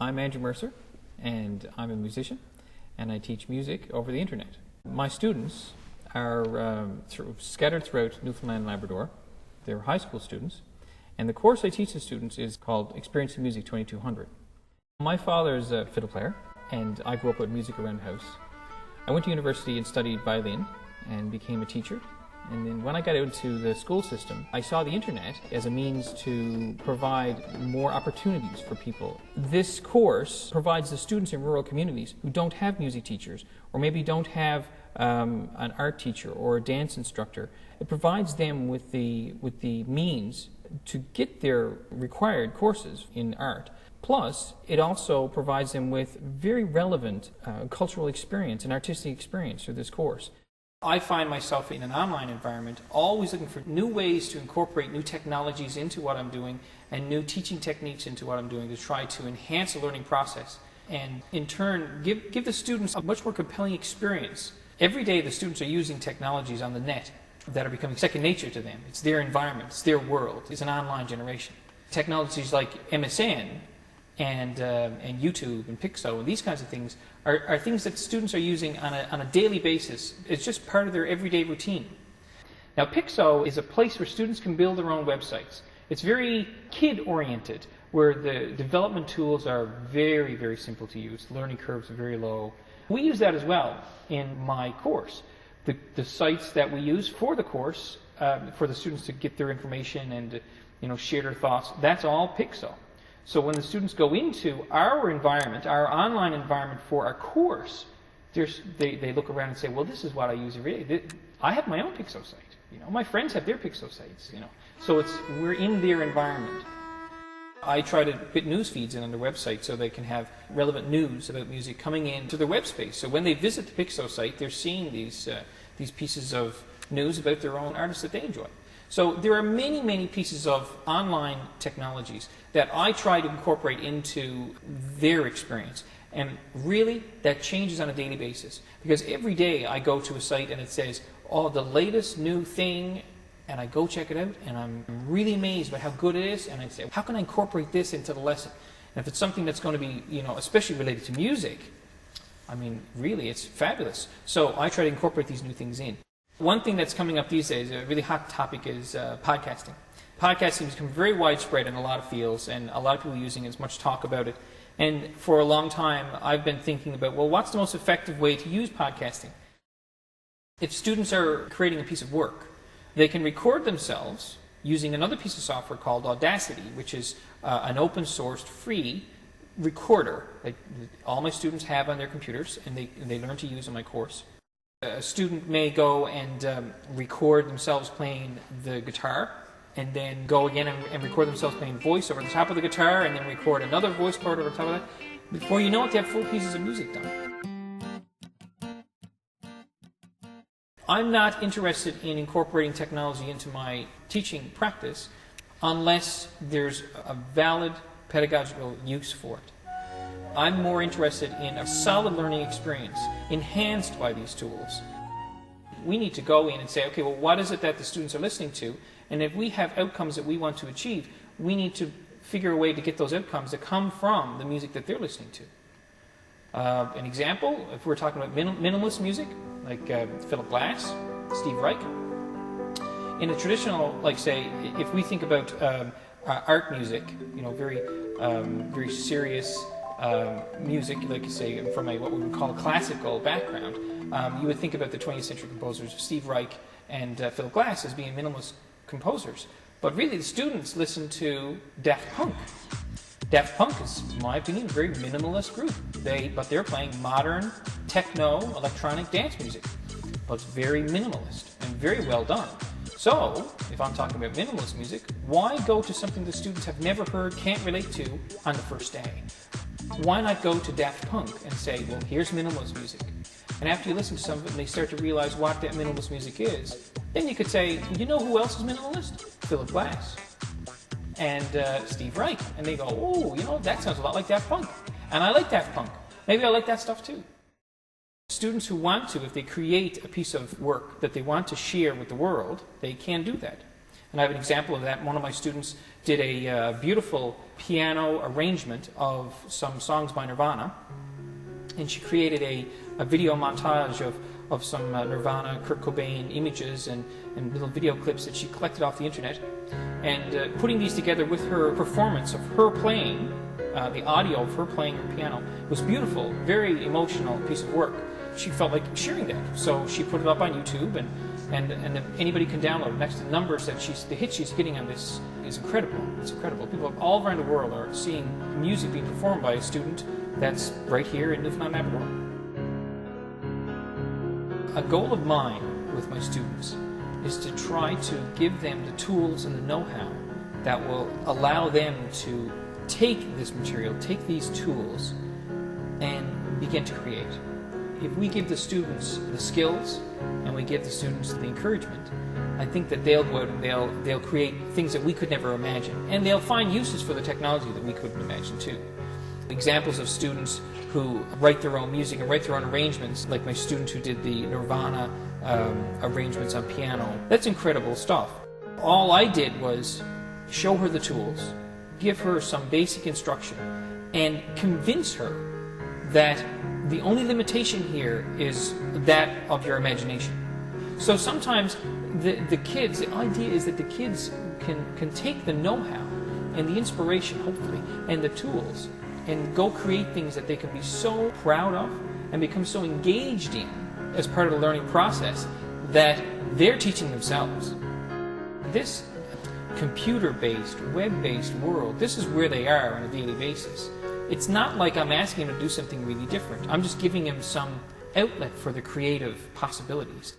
I'm Andrew Mercer, and I'm a musician, and I teach music over the internet. My students are scattered throughout Newfoundland and Labrador. They're high school students, and the course I teach the students is called Experiencing Music 2200. My father is a fiddle player, and I grew up with music around the house. I went to university and studied violin and became a teacher. And then when I got into the school system, I saw the internet as a means to provide more opportunities for people. This course provides the students in rural communities who don't have music teachers, or maybe don't have an art teacher or a dance instructor. It provides them with the means to get their required courses in art. Plus, it also provides them with very relevant cultural experience and artistic experience through this course. I find myself in an online environment always looking for new ways to incorporate new technologies into what I'm doing and new teaching techniques into what I'm doing to try to enhance the learning process and in turn give the students a much more compelling experience. Every day the students are using technologies on the net that are becoming second nature to them. It's their environment, it's their world, it's an online generation. Technologies like MSN and YouTube and Piczo and these kinds of things are things that students are using on a daily basis. It's just part of their everyday routine. Now Piczo is a place where students can build their own websites. It's very kid-oriented, where the development tools are very, very simple to use. Learning curves are very low. We use that as well in my course. The sites that we use for the course, for the students to get their information and share their thoughts, that's all Piczo. So when the students go into our environment, our online environment for our course, they look around and say, well, this is what I use every day. I have my own Piczo site. My friends have their Piczo sites. So we're in their environment. I try to put Newsfeeds in on their website so they can have relevant news about music coming into their web space. So when they visit the Piczo site, they're seeing these pieces of news about their own artists that they enjoy. So there are many, many pieces of online technologies that I try to incorporate into their experience. And really, that changes on a daily basis. Because every day I go to a site and it says, oh, the latest new thing, and I go check it out, and I'm really amazed by how good it is, and I say, how can I incorporate this into the lesson? And if it's something that's going to be, especially related to music, I mean, really, it's fabulous. So I try to incorporate these new things in. One thing that's coming up these days, a really hot topic, is podcasting. Podcasting has become very widespread in a lot of fields, and a lot of people are using it. There's much talk about it. And for a long time, I've been thinking about, well, what's the most effective way to use podcasting? If students are creating a piece of work, they can record themselves using another piece of software called Audacity, which is an open-sourced, free recorder that all my students have on their computers, and they learn to use in my course. A student may go and record themselves playing the guitar, and then go again and record themselves playing voice over the top of the guitar, and then record another voice part over the top of that. Before you know it, they have full pieces of music done. I'm not interested in incorporating technology into my teaching practice unless there's a valid pedagogical use for it. I'm more interested in a solid learning experience enhanced by these tools. We need to go in and say, okay, well, what is it that the students are listening to? And if we have outcomes that we want to achieve, we need to figure a way to get those outcomes that come from the music that they're listening to. An example, if we're talking about minimalist music, like Philip Glass, Steve Reich. In a traditional, like say, if we think about art music, very serious music, like say from what we would call a classical background, you would think about the 20th century composers, Steve Reich and Philip Glass, as being minimalist composers. But really, the students listen to Daft Punk. Daft Punk is, in my opinion, a very minimalist group. But they're playing modern, techno, electronic dance music. But it's very minimalist and very well done. So, if I'm talking about minimalist music, why go to something the students have never heard, can't relate to on the first day? Why not go to Daft Punk and say, well, here's minimalist music. And after you listen to some of it and they start to realize what that minimalist music is, then you could say, you know who else is minimalist? Philip Glass and Steve Reich. And they go, oh, that sounds a lot like Daft Punk. And I like Daft Punk. Maybe I like that stuff too. Students who want to, if they create a piece of work that they want to share with the world, they can do that. And I have an example of that. One of my students did a beautiful piano arrangement of some songs by Nirvana, and she created a video montage of some Nirvana, Kurt Cobain images and little video clips that she collected off the internet, and putting these together with her performance of her playing, the audio of her playing her piano was beautiful, very emotional piece of work. She felt like sharing that, so she put it up on YouTube, and anybody can download it. Next to the numbers that the hits she's getting on this is incredible. It's incredible. People all around the world are seeing music being performed by a student that's right here in Newfoundland, Labrador. A goal of mine with my students is to try to give them the tools and the know-how that will allow them to take this material, take these tools, and begin to create. If we give the students the skills and we give the students the encouragement, I think that they'll go out and they'll create things that we could never imagine, and they'll find uses for the technology that we couldn't imagine too. Examples of students who write their own music and write their own arrangements, like my student who did the Nirvana arrangements on piano. That's incredible stuff. All I did was show her the tools, give her some basic instruction, and convince her that the only limitation here is that of your imagination. So sometimes the idea is that the kids can take the know-how and the inspiration, hopefully, and the tools, and go create things that they can be so proud of and become so engaged in as part of the learning process that they're teaching themselves. This computer-based, web-based world, this is where they are on a daily basis. It's not like I'm asking them to do something really different. I'm just giving them some outlet for the creative possibilities.